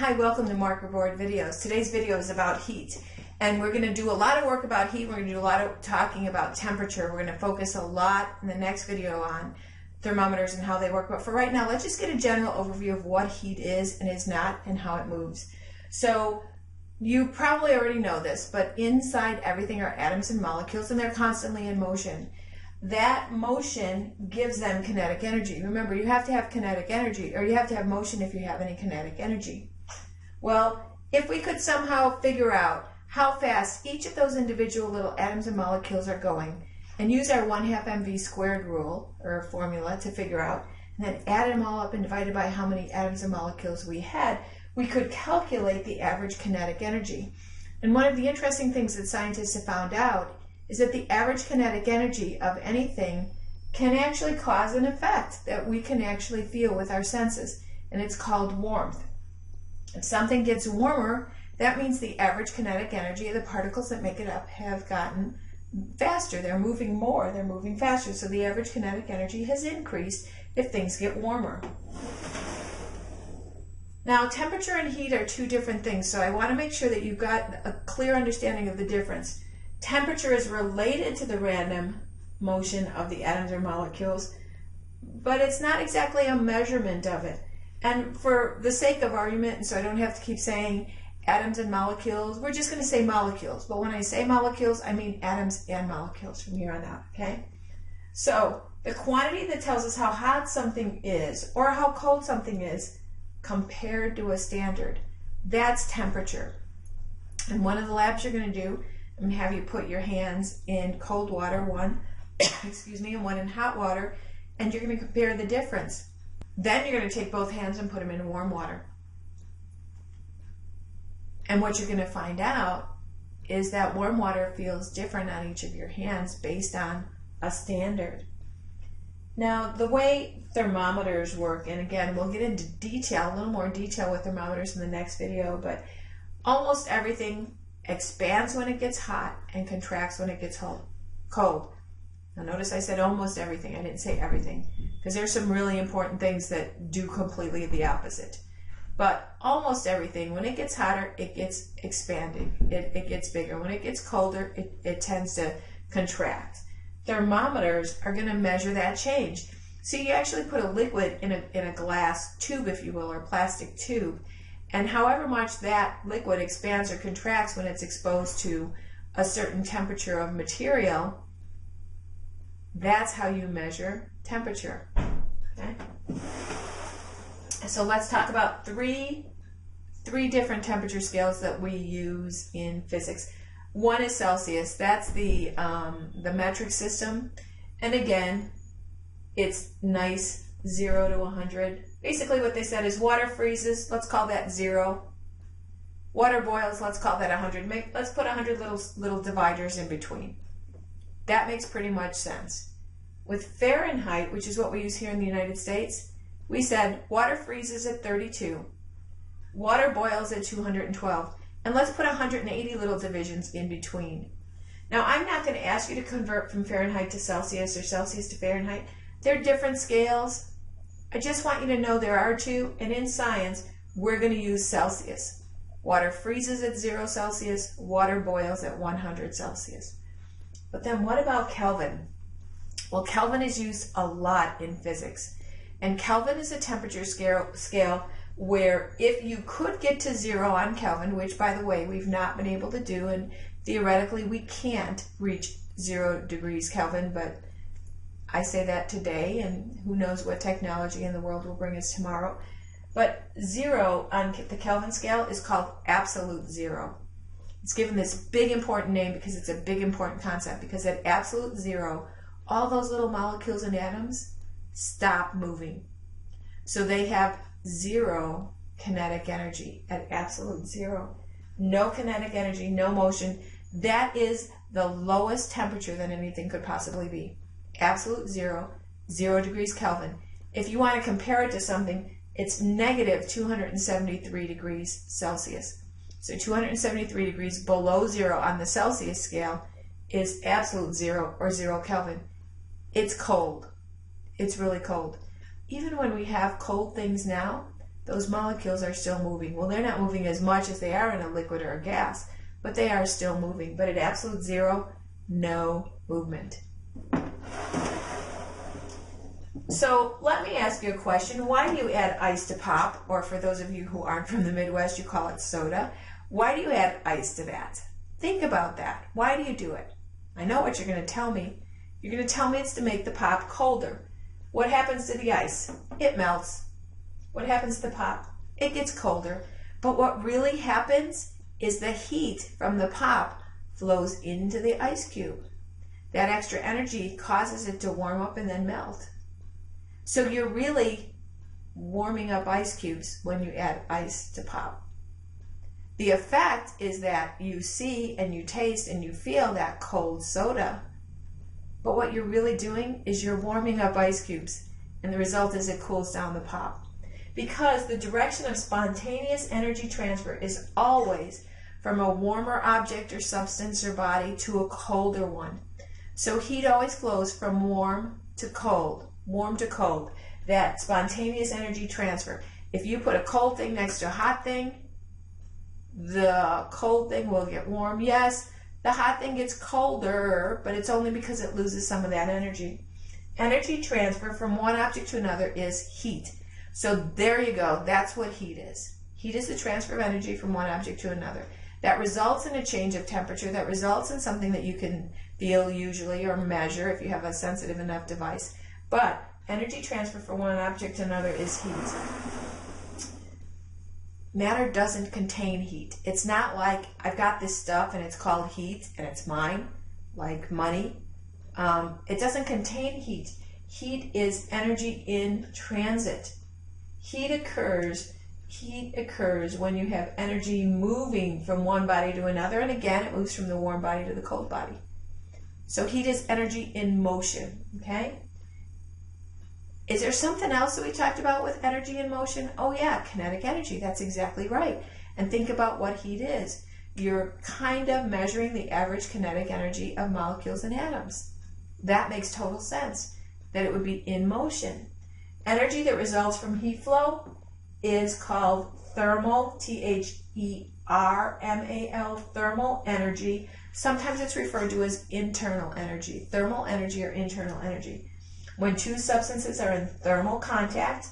Hi, welcome to Marker Board Videos. Today's video is about heat, and we're going to do a lot of work about heat. We're going to do a lot of talking about temperature. We're going to focus a lot in the next video on thermometers and how they work. But for right now, let's just get a general overview of what heat is and is not and how it moves. So you probably already know this, but inside everything are atoms and molecules, and they're constantly in motion. That motion gives them kinetic energy. Remember, you have to have kinetic energy, or you have to have motion if you have any kinetic energy. Well, if we could somehow figure out how fast each of those individual little atoms and molecules are going, and use our 1/2 mv squared rule, or formula, to figure out, and then add them all up and divide it by how many atoms and molecules we had, we could calculate the average kinetic energy. And one of the interesting things that scientists have found out is that the average kinetic energy of anything can actually cause an effect that we can actually feel with our senses, and it's called warmth. If something gets warmer, that means the average kinetic energy of the particles that make it up have gotten faster. They're moving more, they're moving faster, so the average kinetic energy has increased if things get warmer. Now, temperature and heat are two different things, so I want to make sure that you've got a clear understanding of the difference. Temperature is related to the random motion of the atoms or molecules, but it's not exactly a measurement of it. And for the sake of argument, and so I don't have to keep saying atoms and molecules, we're just going to say molecules. But when I say molecules, I mean atoms and molecules from here on out, okay? So the quantity that tells us how hot something is or how cold something is compared to a standard, that's temperature. And one of the labs you're going to do, I'm going to have you put your hands in cold water, one, and one in hot water, and you're going to compare the difference. Then you're going to take both hands and put them in warm water. And what you're going to find out is that warm water feels different on each of your hands based on a standard. Now, the way thermometers work, and again, we'll get into detail, a little more detail with thermometers in the next video, but almost everything expands when it gets hot and contracts when it gets cold. Now notice I said almost everything. I didn't say everything, because there's some really important things that do completely the opposite. But almost everything, when it gets hotter, it gets expanded. It gets bigger. When it gets colder, it tends to contract. Thermometers are going to measure that change. So you actually put a liquid in a glass tube, if you will, or plastic tube, and however much that liquid expands or contracts when it's exposed to a certain temperature of material, that's how you measure temperature. Okay? So let's talk about three different temperature scales that we use in physics. One is Celsius. That's the metric system. And again, it's nice, 0 to 100. Basically what they said is water freezes, let's call that 0. Water boils, let's call that 100. Let's put 100 little dividers in between. That makes pretty much sense. With Fahrenheit, which is what we use here in the United States, we said water freezes at 32, water boils at 212, and let's put 180 little divisions in between. Now, I'm not going to ask you to convert from Fahrenheit to Celsius or Celsius to Fahrenheit. They're different scales. I just want you to know there are two, and in science, we're going to use Celsius. Water freezes at 0 Celsius, water boils at 100 Celsius. But then what about Kelvin? Well, Kelvin is used a lot in physics. And Kelvin is a temperature scale where if you could get to 0 on Kelvin, which, by the way, we've not been able to do, and theoretically we can't reach 0 degrees Kelvin, but I say that today, and who knows what technology in the world will bring us tomorrow. But 0 on the Kelvin scale is called absolute zero. It's given this big important name because it's a big important concept, because at absolute 0, all those little molecules and atoms stop moving. So they have 0 kinetic energy at absolute 0. No kinetic energy, no motion. That is the lowest temperature that anything could possibly be. Absolute 0, 0 degrees Kelvin. If you want to compare it to something, it's negative 273 degrees Celsius. So 273 degrees below 0 on the Celsius scale is absolute 0 or 0 Kelvin. It's cold. It's really cold. Even when we have cold things now, those molecules are still moving. Well, they're not moving as much as they are in a liquid or a gas, but they are still moving. But at absolute zero, no movement. So let me ask you a question. Why do you add ice to pop? Or for those of you who aren't from the Midwest, you call it soda. Why do you add ice to that? Think about that. Why do you do it? I know what you're going to tell me. You're going to tell me it's to make the pop colder. What happens to the ice? It melts. What happens to the pop? It gets colder. But what really happens is the heat from the pop flows into the ice cube. That extra energy causes it to warm up and then melt. So you're really warming up ice cubes when you add ice to pop. The effect is that you see and you taste and you feel that cold soda. But what you're really doing is you're warming up ice cubes, and the result is it cools down the pop. Because the direction of spontaneous energy transfer is always from a warmer object or substance or body to a colder one. So heat always flows from warm to cold. Warm to cold, that spontaneous energy transfer. If you put a cold thing next to a hot thing, the cold thing will get warm. Yes, the hot thing gets colder, but it's only because it loses some of that energy. Energy transfer from one object to another is heat. So there you go. That's what heat is. Heat is the transfer of energy from one object to another. That results in a change of temperature. That results in something that you can feel usually or measure if you have a sensitive enough device. But energy transfer from one object to another is heat. Matter doesn't contain heat. It's not like I've got this stuff and it's called heat and it's mine, like money. It doesn't contain heat. Heat is energy in transit. Heat occurs when you have energy moving from one body to another, and again, it moves from the warm body to the cold body. So heat is energy in motion, okay? Is there something else that we talked about with energy in motion? Oh yeah, kinetic energy. That's exactly right. And think about what heat is. You're kind of measuring the average kinetic energy of molecules and atoms. That makes total sense, that it would be in motion. Energy that results from heat flow is called thermal, T-H-E-R-M-A-L, thermal energy. Sometimes it's referred to as internal energy, thermal energy or internal energy. When two substances are in thermal contact,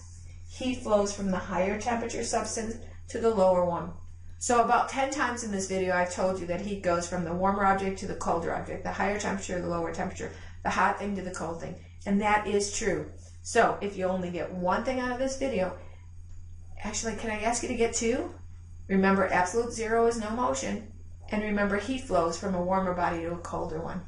heat flows from the higher temperature substance to the lower one. So about 10 times in this video, I've told you that heat goes from the warmer object to the colder object, the higher temperature to the lower temperature, the hot thing to the cold thing. And that is true. So if you only get one thing out of this video, actually, can I ask you to get two? Remember, absolute zero is no motion. And remember, heat flows from a warmer body to a colder one.